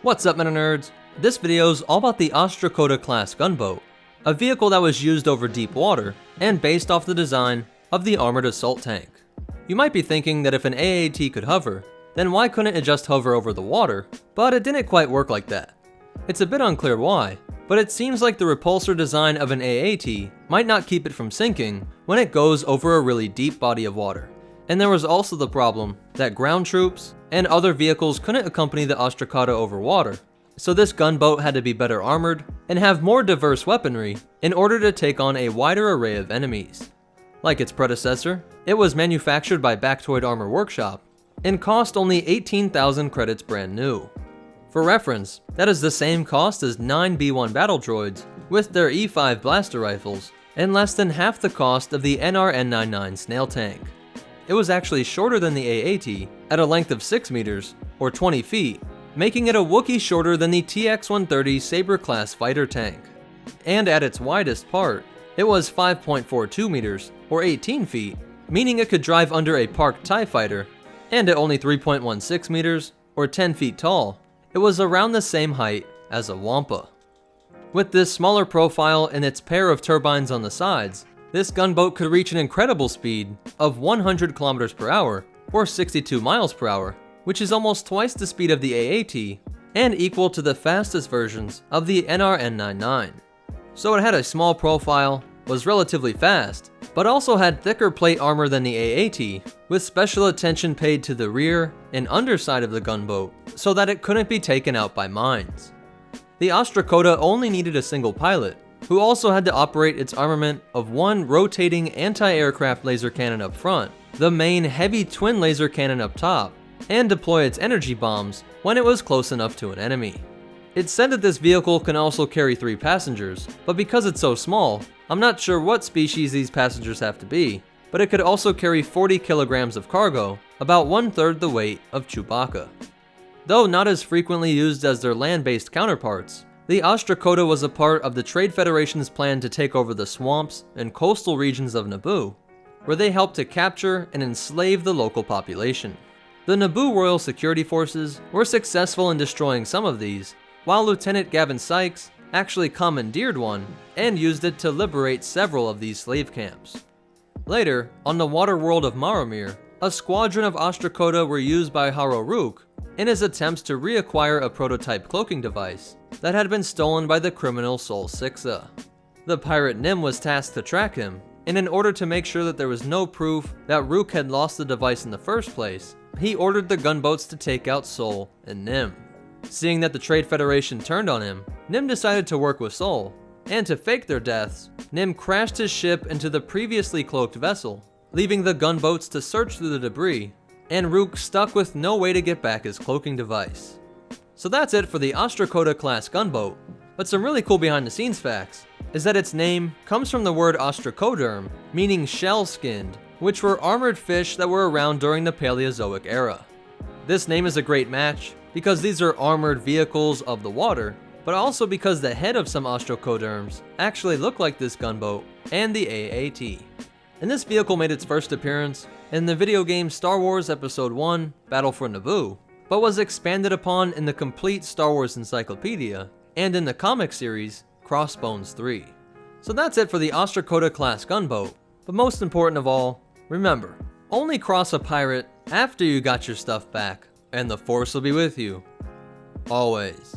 What's up, Meta Nerds? This video is all about the Ostracoda-class Gunboat, a vehicle that was used over deep water and based off the design of the armored assault tank. You might be thinking that if an AAT could hover, then why couldn't it just hover over the water? But it didn't quite work like that. It's a bit unclear why, but it seems like the repulsor design of an AAT might not keep it from sinking when it goes over a really deep body of water. And there was also the problem that ground troops and other vehicles couldn't accompany the Ostracoda over water, so this gunboat had to be better armored and have more diverse weaponry in order to take on a wider array of enemies. Like its predecessor, it was manufactured by Baktoid Armor Workshop and cost only 18,000 credits brand new. For reference, that is the same cost as 9 B-1 battle droids with their E5 blaster rifles and less than half the cost of the NR-N99 Snail Tank. It was actually shorter than the AAT at a length of 6 meters, or 20 feet, making it a Wookiee shorter than the TX-130 Saber class fighter tank. And at its widest part, it was 5.42 meters, or 18 feet, meaning it could drive under a parked TIE fighter, and at only 3.16 meters, or 10 feet tall, it was around the same height as a Wampa. With this smaller profile and its pair of turbines on the sides, this gunboat could reach an incredible speed of 100 kilometers per hour, or 62 miles per hour, which is almost twice the speed of the AAT, and equal to the fastest versions of the NR-N99. So it had a small profile, was relatively fast, but also had thicker plate armor than the AAT, with special attention paid to the rear and underside of the gunboat so that it couldn't be taken out by mines. The Ostracoda only needed a single pilot, who also had to operate its armament of one rotating anti-aircraft laser cannon up front, the main heavy twin laser cannon up top, and deploy its energy bombs when it was close enough to an enemy. It's said that this vehicle can also carry 3 passengers, but because it's so small, I'm not sure what species these passengers have to be, but it could also carry 40 kilograms of cargo, about 1/3 the weight of Chewbacca. Though not as frequently used as their land-based counterparts, the Ostracoda was a part of the Trade Federation's plan to take over the swamps and coastal regions of Naboo, where they helped to capture and enslave the local population. The Naboo Royal Security Forces were successful in destroying some of these, while Lieutenant Gavin Sykes actually commandeered one and used it to liberate several of these slave camps. Later, on the water world of Maromir, a squadron of Ostracoda were used by Haro Rook in his attempts to reacquire a prototype cloaking device that had been stolen by the criminal Sol Sixa. The pirate Nim was tasked to track him, and in order to make sure that there was no proof that Rook had lost the device in the first place, he ordered the gunboats to take out Sol and Nim. Seeing that the Trade Federation turned on him, Nim decided to work with Sol, and to fake their deaths, Nim crashed his ship into the previously cloaked vessel, leaving the gunboats to search through the debris, and Rook stuck with no way to get back his cloaking device. So that's it for the Ostracoda-class Gunboat, but some really cool behind-the-scenes facts is that its name comes from the word ostracoderm, meaning shell-skinned, which were armored fish that were around during the Paleozoic era. This name is a great match because these are armored vehicles of the water, but also because the head of some ostracoderms actually look like this gunboat and the AAT. And this vehicle made its first appearance in the video game Star Wars Episode 1, Battle for Naboo, but was expanded upon in the complete Star Wars Encyclopedia and in the comic series Crossbones 3. So that's it for the Ostracoda-class Gunboat, but most important of all, remember, only cross a pirate after you got your stuff back, and the Force will be with you, always.